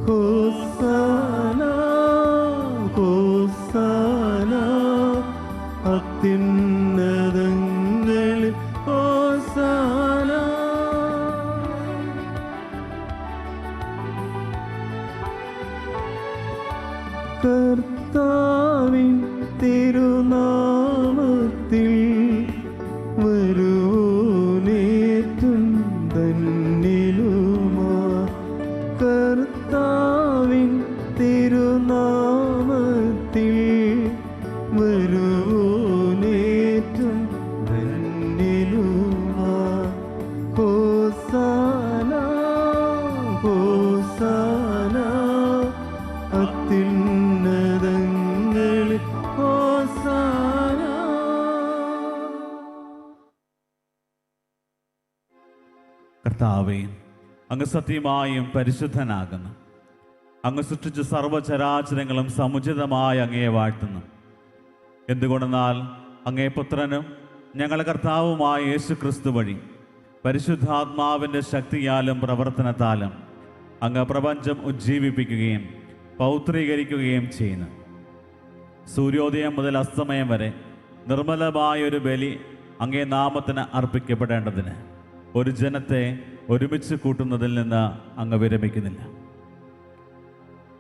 ഹോസാന ഹോസാന അത്യുന്നതങ്ങളിൽ ഹോസാന. കർത്താവിൻ തിരുനാമത്തിൽ വരുവോനേറ്റും ധന്യനുമാ. കർത്താവിൻ തിരുനാമത്തിൽ വരുവോനേറ്റും ധന്യനുമാ. ഹോസാന ഹോസാന അത്യുന്നതങ്ങളിൽ ഹോസാന. കർത്താവേ, അങ്ങ് സത്യമായും പരിശുദ്ധനാകുന്നു. അങ്ങ് സൃഷ്ടിച്ച സർവ്വചരാചരങ്ങളും സമുചിതമായി അങ്ങയെ വാഴ്ത്തുന്നു. എന്തുകൊണ്ടെന്നാൽ അങ്ങേ പുത്രനും ഞങ്ങളുടെ കർത്താവുമായ യേശു ക്രിസ്തു വഴി പരിശുദ്ധാത്മാവിൻ്റെ ശക്തിയാലും പ്രവർത്തനത്താലും അങ്ങ് പ്രപഞ്ചം ഉജ്ജീവിപ്പിക്കുകയും പൗത്രീകരിക്കുകയും ചെയ്യുന്നു. സൂര്യോദയം മുതൽ അസ്തമയം വരെ നിർമ്മലമായൊരു ബലി അങ്ങേ നാമത്തിന് അർപ്പിക്കപ്പെടേണ്ടതിന് ഒരു ജനത്തെ ഒരുമിച്ച് കൂട്ടുന്നതിൽ നിന്ന് അങ്ങ് വിരമിക്കുന്നില്ല.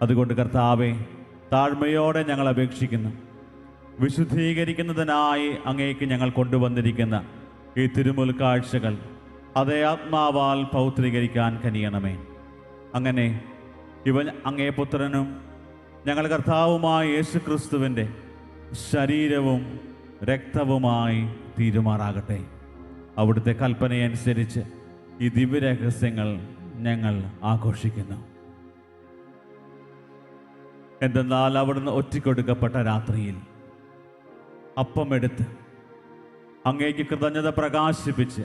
അതുകൊണ്ട് കർത്താവെ, താഴ്മയോടെ ഞങ്ങൾ അപേക്ഷിക്കുന്നു, വിശുദ്ധീകരിക്കുന്നതിനായി അങ്ങേക്ക് ഞങ്ങൾ കൊണ്ടുവന്നിരിക്കുന്ന ഈ തിരുമുൽ കാഴ്ചകൾ അതേ ആത്മാവാൽ പൗത്രീകരിക്കാൻ കനിയണമേ. അങ്ങനെ ഇവ അങ്ങേ പുത്രനും ഞങ്ങൾ കർത്താവുമായ യേശു ക്രിസ്തുവിൻ്റെ ശരീരവും രക്തവുമായി തീരുമാറാകട്ടെ. അവിടുത്തെ കൽപ്പനയനുസരിച്ച് ഈ ദിവ്യരഹസ്യങ്ങൾ ഞങ്ങൾ ആഘോഷിക്കുന്നു. എന്തെന്നാൽ അവിടുന്ന് ഒറ്റിക്കൊടുക്കപ്പെട്ട രാത്രിയിൽ അപ്പമെടുത്ത് അങ്ങേക്ക് കൃതജ്ഞത പ്രകാശിപ്പിച്ച്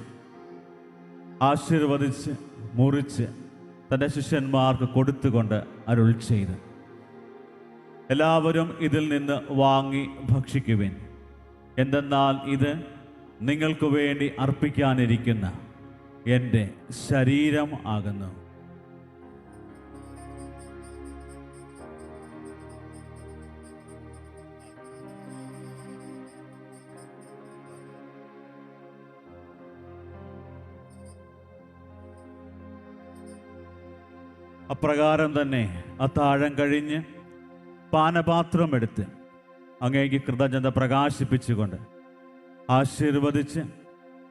ആശീർവദിച്ച് മുറിച്ച് തൻ്റെ ശിഷ്യന്മാർക്ക് കൊടുത്തുകൊണ്ട് അരുൾ ചെയ്ത്, എല്ലാവരും ഇതിൽ നിന്ന് വാങ്ങി ഭക്ഷിക്കുവിൻ. എന്തെന്നാൽ ഇത് നിങ്ങൾക്ക് വേണ്ടി അർപ്പിക്കാനിരിക്കുന്ന എൻ്റെ ശരീരം ആകുന്നു. അപ്രകാരം തന്നെ അത്താഴം കഴിഞ്ഞ് പാനപാത്രം എടുത്ത് അങ്ങേക്ക് കൃതജ്ഞത പ്രകാശിപ്പിച്ചുകൊണ്ട് ആശീർവദിച്ച്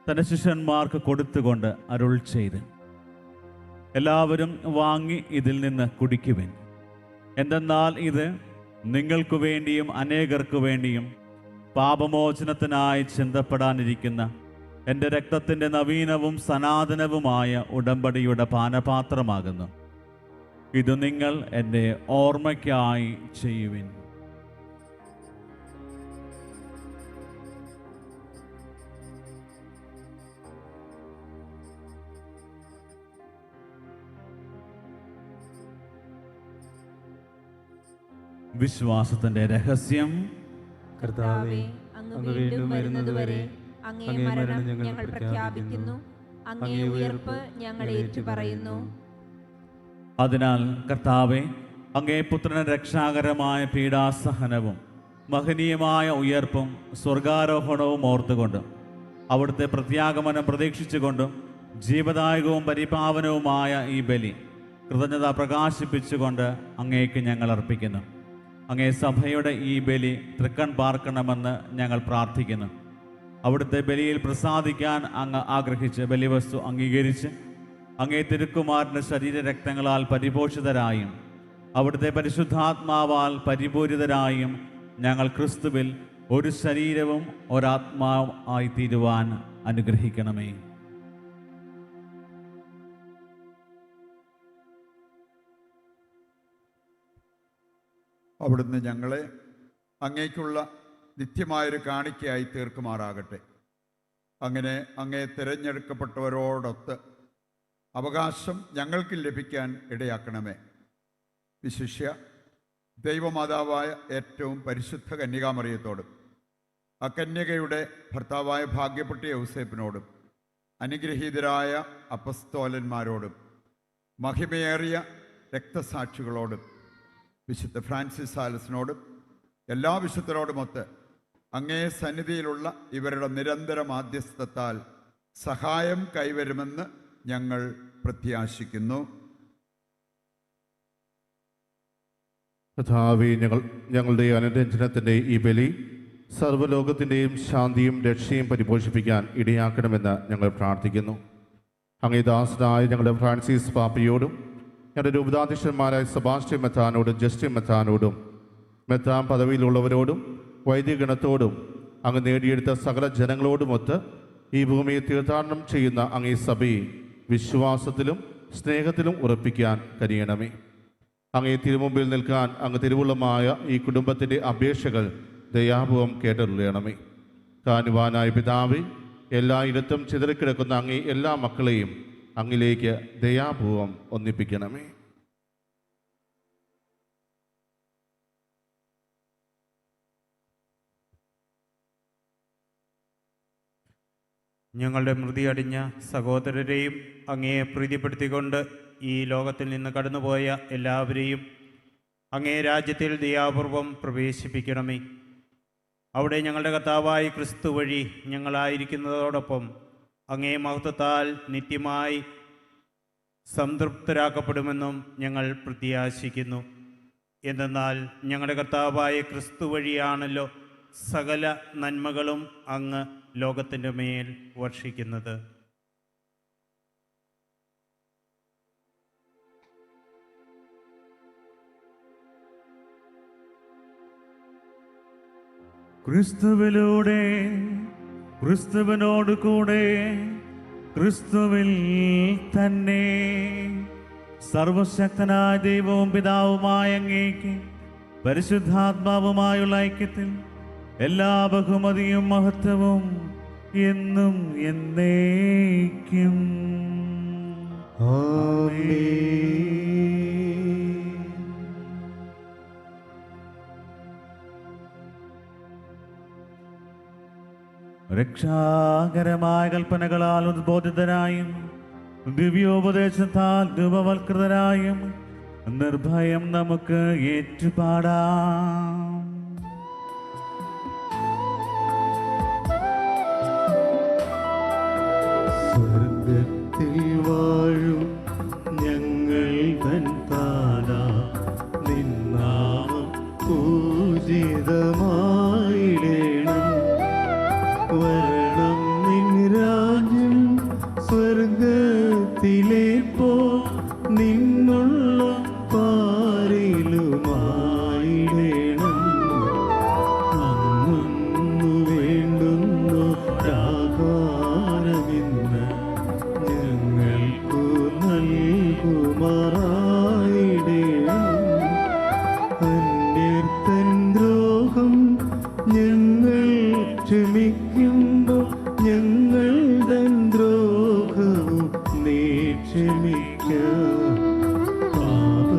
തൻ്റെ ശിഷ്യന്മാർക്ക് കൊടുത്തുകൊണ്ട് അരുൾ ചെയ്ത്, എല്ലാവരും വാങ്ങി ഇതിൽ നിന്ന് കുടിക്കുവിൻ. എന്തെന്നാൽ ഇത് നിങ്ങൾക്ക് വേണ്ടിയും അനേകർക്ക് വേണ്ടിയും പാപമോചനത്തിനായി ചിന്തപ്പെടാനിരിക്കുന്ന എൻ്റെ രക്തത്തിൻ്റെ നവീനവും സനാതനവുമായ ഉടമ്പടിയുടെ പാനപാത്രമാകുന്നു. ഇത് നിങ്ങൾ എൻ്റെ ഓർമ്മയ്ക്കായി ചെയ്യുവിൻ. വിശ്വാസത്തിൻ്റെ രഹസ്യം. കർത്താവേ, അങ്ങ് വീണ്ടും വരുന്നതുവരെ അങ്ങേ മരണം ഞങ്ങൾ പ്രഖ്യാപിക്കുന്നു, അങ്ങേ ഉയർപ്പ് ഞങ്ങൾ ഏറ്റുപറയുന്നു. അതിനാൽ കർത്താവെ, അങ്ങേ പുത്രന് രക്ഷാകരമായ പീഡാസഹനവും മഹനീയമായ ഉയർപ്പും സ്വർഗാരോഹണവും ഓർത്തുകൊണ്ടും അവിടുത്തെ പ്രത്യാഗമനം പ്രതീക്ഷിച്ചുകൊണ്ടും ജീവദായകവും പരിപാവനവുമായ ഈ ബലി കൃതജ്ഞത പ്രകാശിപ്പിച്ചുകൊണ്ട് അങ്ങേക്ക് ഞങ്ങൾ അർപ്പിക്കുന്നു. അങ്ങേ സഭയുടെ ഈ ബലി തൃക്കൺ പാർക്കണമെന്ന് ഞങ്ങൾ പ്രാർത്ഥിക്കുന്നു. അവിടുത്തെ ബലിയിൽ പ്രസാദിക്കാൻ അങ്ങ് ആഗ്രഹിച്ച് ബലിവസ്തു അംഗീകരിച്ച് അങ്ങേ തിരുക്കുമാരൻ്റെ ശരീരരക്തങ്ങളാൽ പരിപോഷിതരായും അവിടുത്തെ പരിശുദ്ധാത്മാവാൽ പരിപൂരിതരായും ഞങ്ങൾ ക്രിസ്തുവിൽ ഒരു ശരീരവും ഒരാത്മാവും ആയി തീരുവാൻ അനുഗ്രഹിക്കണമേ. അവിടുന്ന് ഞങ്ങളെ അങ്ങേക്കുള്ള നിത്യമായൊരു കാണിക്കയായി തീർക്കുമാറാകട്ടെ. അങ്ങനെ അങ്ങേ തിരഞ്ഞെടുക്കപ്പെട്ടവരോടൊത്ത് അവകാശം ഞങ്ങൾക്ക് ലഭിക്കാൻ ഇടയാക്കണമേ. വിശിഷ്യ ദൈവമാതാവായ ഏറ്റവും പരിശുദ്ധ കന്യകാമറിയത്തോടും അകന്യകയുടെ ഭർത്താവായ ഭാഗ്യപ്പെട്ട യൗസേപ്പിനോടും അനുഗ്രഹീതരായ അപ്പസ്തോലന്മാരോടും മഹിമയേറിയ രക്തസാക്ഷികളോടും വിശുദ്ധ ഫ്രാൻസിസ് സാലസിനോടും എല്ലാ വിശുദ്ധരോടുമൊത്ത് അങ്ങേ സന്നിധിയിലുള്ള ഇവരുടെ നിരന്തര മാധ്യസ്ഥത്താൽ സഹായം കൈവരുമെന്ന് ഞങ്ങൾ പ്രത്യാശിക്കുന്നു. കർത്താവേ, ഞങ്ങളുടെ അനുരഞ്ജനത്തിൻ്റെ ഈ ബലി സർവ്വലോകത്തിൻ്റെയും ശാന്തിയും രക്ഷയും പരിപോഷിപ്പിക്കാൻ ഇടയാക്കണമെന്ന് ഞങ്ങൾ പ്രാർത്ഥിക്കുന്നു. അങ്ങേ ദാസനായ ഞങ്ങളുടെ ഫ്രാൻസിസ് പാപ്പയോടും ഞങ്ങളുടെ രൂപതാധ്യക്ഷന്മാരായ സെബാസ്റ്റ്യൻ മെത്രാനോടും ജസ്റ്റിൻ മെത്രാനോടും മെത്രാൻ പദവിയിലുള്ളവരോടും വൈദികഗണത്തോടും അങ്ങ് നേടിയെടുത്ത സകല ജനങ്ങളോടുമൊത്ത് ഈ ഭൂമിയെ തീർത്ഥാടനം ചെയ്യുന്ന അങ്ങേ സഭയെ വിശ്വാസത്തിലും സ്നേഹത്തിലും ഉറപ്പിക്കാൻ കഴിയണമേ. അങ്ങേ തിരുമുമ്പിൽ നിൽക്കാൻ അങ്ങ് തിരുവുള്ളമായ ഈ കുടുംബത്തിൻ്റെ അപേക്ഷകൾ ദയാപൂർവം കേട്ടരുളയണമേ. കാനുവാനായ പിതാവേ, എല്ലായിടത്തും ചിതറിക്കിടക്കുന്ന അങ്ങേ എല്ലാ മക്കളെയും അങ്ങിലേക്ക് ദയാപൂർവം ഒന്നിപ്പിക്കണമേ. ഞങ്ങളുടെ മൃതിയടിഞ്ഞ സഹോദരരെയും അങ്ങയെ പ്രീതിപ്പെടുത്തിക്കൊണ്ട് ഈ ലോകത്തിൽ നിന്ന് കടന്നുപോയ എല്ലാവരെയും അങ്ങേ രാജ്യത്തിൽ ദയാപൂർവം പ്രവേശിപ്പിക്കണമേ. അവിടെ ഞങ്ങളുടെ കർത്താവായ ക്രിസ്തു വഴി ഞങ്ങളായിരിക്കുന്നതോടൊപ്പം അങ്ങേ മഹത്വത്താൽ നിത്യമായി സംതൃപ്തരാക്കപ്പെടുമെന്നും ഞങ്ങൾ പ്രത്യാശിക്കുന്നു. എന്തെന്നാൽ ഞങ്ങളുടെ കർത്താവായ ക്രിസ്തു വഴിയാണല്ലോ സകല നന്മകളും അങ്ങ് ലോകത്തിൻ്റെ മേൽ വർഷിക്കുന്നത്. ക്രിസ്തുവിലൂടെ, ക്രിസ്തുവിനോട് കൂടെ, ക്രിസ്തുവിൽ തന്നെ സർവശക്തനായ ദൈവവും പിതാവുമായ അങ്ങേക്ക് പരിശുദ്ധാത്മാവുമായുള്ള ഐക്യത്തിൽ എല്ലാ ബഹുമതിയും മഹത്വവും എന്നും എന്നേക്കും. രക്ഷാകരമായ കൽപ്പനകളാൽ ഉദ്ബോധിതരായും ദിവ്യോപദേശത്താൽ രൂപവൽകൃതരായും നിർഭയം നമുക്ക് ഏറ്റുപാടാം. സ്വർഗത്തിൽ വാഴും ഞങ്ങൾ തൻ താന നിന്നാമം പൂജിതമായിടേണം. വരണം നിൻ രാജ്യം സ്വർഗത്തിലെ പോ നിന്നുള്ള പാരിലുമായിടേണം. അന്നു വേണ്ടുന്നു ആഹാരമിന്ന് ഞങ്ങൾക്കു നൽകുമാറായിടേണം. അന്യർത്തൻ ദ്രോഹം ഞങ്ങൾ ക്ഷമിക്കുമ്പോൾ ഞങ്ങൾ തൻ ദ്രോഹവും നീ ക്ഷമിക്ക. പാപ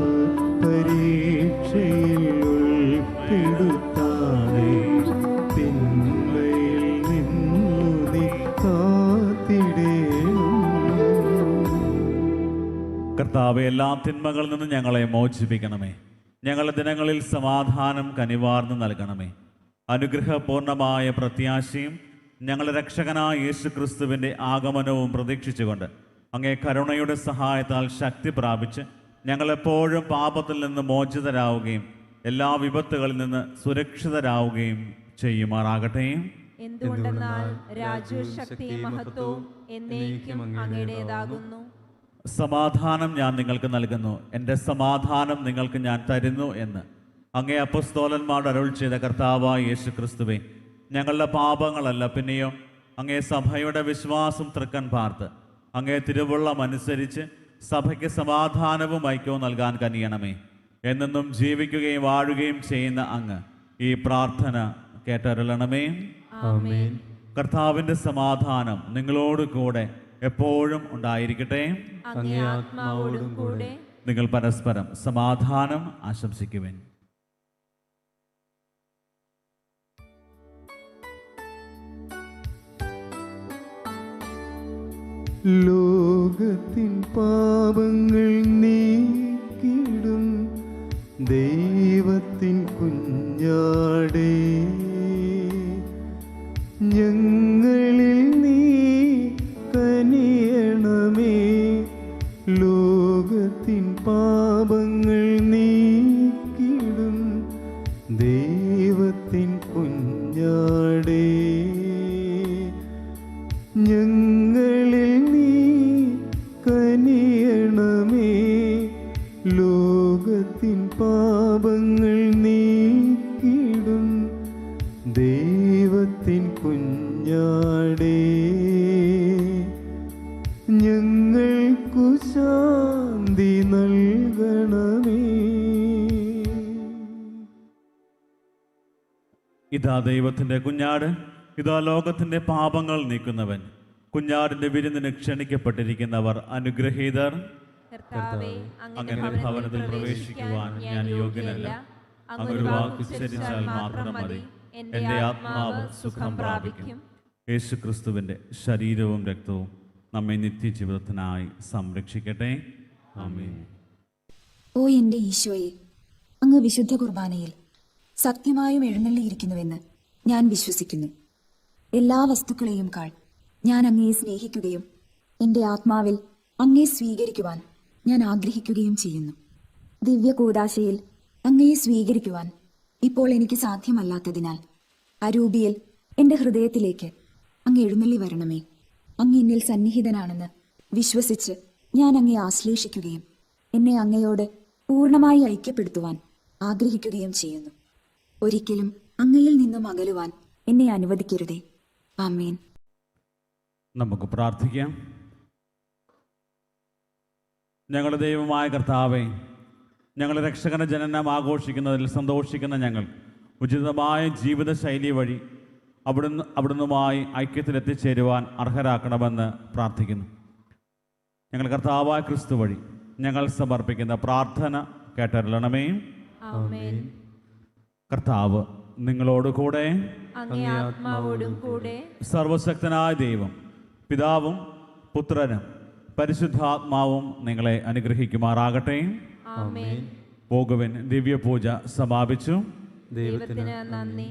പരീക്ഷയിൽ ഉൾപ്പെടുത്താതെ തിന്മയിൽ നിന്നു നീ കാത്തിടേണം. കർത്താവെ, എല്ലാ തിന്മകളിൽ നിന്നും ഞങ്ങളെ മോചിപ്പിക്കണമേ. ഞങ്ങളുടെ ദിനങ്ങളിൽ സമാധാനം കനിവാർന്ന് നൽകണമേ. അനുഗ്രഹപൂർണമായ പ്രത്യാശയും ഞങ്ങളുടെ രക്ഷകനായ യേശു ക്രിസ്തുവിൻ്റെ ആഗമനവും പ്രതീക്ഷിച്ചുകൊണ്ട് അങ്ങേ കരുണയുടെ സഹായത്താൽ ശക്തി പ്രാപിച്ച് ഞങ്ങളെപ്പോഴും പാപത്തിൽ നിന്ന് മോചിതരാവുകയും എല്ലാ വിപത്തുകളിൽ നിന്ന് സുരക്ഷിതരാവുകയും ചെയ്യുമാറാകട്ടെ. എന്തുകൊണ്ടെന്നാൽ രാജ്യവും ശക്തിയും മഹത്വവും എന്നേക്കും അങ്ങയുടേതാകുന്നു. സമാധാനം ഞാൻ നിങ്ങൾക്ക് നൽകുന്നു, എൻ്റെ സമാധാനം നിങ്ങൾക്ക് ഞാൻ തരുന്നു എന്ന് അങ്ങേ അപ്പസ്തോലന്മാർ അരുൾ ചെയ്ത കർത്താവായ യേശു ക്രിസ്തുവേ, ഞങ്ങളുടെ പാപങ്ങളല്ല പിന്നെയോ അങ്ങേ സഭയുടെ വിശ്വാസം തൃക്കൻ പാർത്ത് അങ്ങേ തിരുവുള്ളം അനുസരിച്ച് സഭയ്ക്ക് സമാധാനവും ഐക്യവും നൽകാൻ കനിയണമേ. എന്നെന്നും ജീവിക്കുകയും വാഴുകയും ചെയ്യുന്ന അങ്ങ് ഈ പ്രാർത്ഥന കേട്ടരുളണമേ. ആമേൻ. കർത്താവിൻ്റെ സമാധാനം നിങ്ങളോട് കൂടെ എപ്പോഴും ഉണ്ടായിരിക്കട്ടെ. അങ്ങേ ആത്മാവോടും കൂടെ. നിങ്ങൾ പരസ്പരം സമാധാനം ആശംസിക്കുവിൻ. ലോകത്തിൻ പാപങ്ങൾ നീക്കിടും ദൈവത്തിൻ കുഞ്ഞാടേ, ഞങ്ങളിൽ നീ കനിയണമേ. ലോകത്തിൻ പാപങ്ങൾ നീക്കിടും ദൈവത്തിൻ കുഞ്ഞാടേ, ഞങ്ങളിൽ നീ കനിയണമേ. ലോകത്തിൻ പാപങ്ങൾ നീക്കിടും ദൈവത്തിൻ കുഞ്ഞാടേ, ഞങ്ങൾക്കു ശാന്തി നൽകണമേ. ഇതാ ദൈവത്തിൻ്റെ കുഞ്ഞാട്, ഇതാ ലോകത്തിൻ്റെ പാപങ്ങൾ നീക്കുന്നവൻ. കുഞ്ഞാടിൻ്റെ വിരുന്നിന് ക്ഷണിക്കപ്പെട്ടിരിക്കുന്നവർ അനുഗ്രഹീതർ. കർത്താവേ, അങ്ങയുടെ ഭവനത്തിൽ പ്രവേശിക്കുവാൻ ഞാൻ യോഗ്യനല്ല. അങ്ങൊരു വാക്കുച്ചരിച്ചാൽ മാത്രം മതി, എൻ്റെ ആത്മാവ് സുഖം പ്രാപിക്കും. യേശു ക്രിസ്തുവിൻ്റെ ശരീരവും രക്തവും നമ്മെ നിത്യജീവിതത്തിനായി സംരക്ഷിക്കട്ടെ. ആമേൻ. ഓ എൻ്റെ ഈശോയെ, അങ്ങ് വിശുദ്ധ കുർബാനയിൽ സത്യമായും എഴുന്നള്ളിയിരിക്കുന്നുവെന്ന് ഞാൻ വിശ്വസിക്കുന്നു. എല്ലാ വസ്തുക്കളെയും കാൾ ഞാൻ അങ്ങയെ സ്നേഹിക്കുകയും എൻ്റെ ആത്മാവിൽ അങ്ങയെ സ്വീകരിക്കുവാൻ ഞാൻ ആഗ്രഹിക്കുകയും ചെയ്യുന്നു. ദിവ്യ കൂദാശയിൽ അങ്ങയെ സ്വീകരിക്കുവാൻ ഇപ്പോൾ എനിക്ക് സാധ്യമല്ലാത്തതിനാൽ അരൂപിയിൽ എൻ്റെ ഹൃദയത്തിലേക്ക് അങ്ങ് എഴുന്നള്ളി വരണമേ. അങ്ങ് എന്നിൽ സന്നിഹിതനാണെന്ന് വിശ്വസിച്ച് ഞാൻ അങ്ങയെ ആശ്ലേഷിക്കുകയും എന്നെ അങ്ങയോട് പൂർണ്ണമായി ഐക്യപ്പെടുത്തുവാൻ ആഗ്രഹിക്കുകയും ചെയ്യുന്നു. ഒരിക്കലും അങ്ങയിൽ നിന്നും അകലുവാൻ എന്നെ അനുവദിക്കരുതേ. ആമേൻ. നമുക്ക് പ്രാർത്ഥിക്കാം. ഞങ്ങളുടെ ദൈവമായ കർത്താവേ, ഞങ്ങളുടെ രക്ഷകന ജനനം ആഘോഷിക്കുന്നതിൽ സന്തോഷിക്കുന്ന ഞങ്ങൾ ഉചിതമായ ജീവിതശൈലി വഴി അവിടുന്നുമായി ഐക്യത്തിലെത്തിച്ചേരുവാൻ അർഹരാക്കണമെന്ന് പ്രാർത്ഥിക്കുന്നു. ഞങ്ങൾ കർത്താവായ ക്രിസ്തു വഴി ഞങ്ങൾ സമർപ്പിക്കുന്ന പ്രാർത്ഥന കേട്ടരുളണമേ. ആമേൻ. കർത്താവ് നിങ്ങളോടുകൂടെ, അങ്ങേ ആത്മാവോടും കൂടെ. സർവശക്തനായ ദൈവം പിതാവും പുത്രനും പരിശുദ്ധാത്മാവും നിങ്ങളെ അനുഗ്രഹിക്കുമാറാകട്ടെ. ആമേൻ. പോകുവിൻ. ദിവ്യപൂജ സമാപിച്ചു. ദൈവത്തിന് നന്ദി.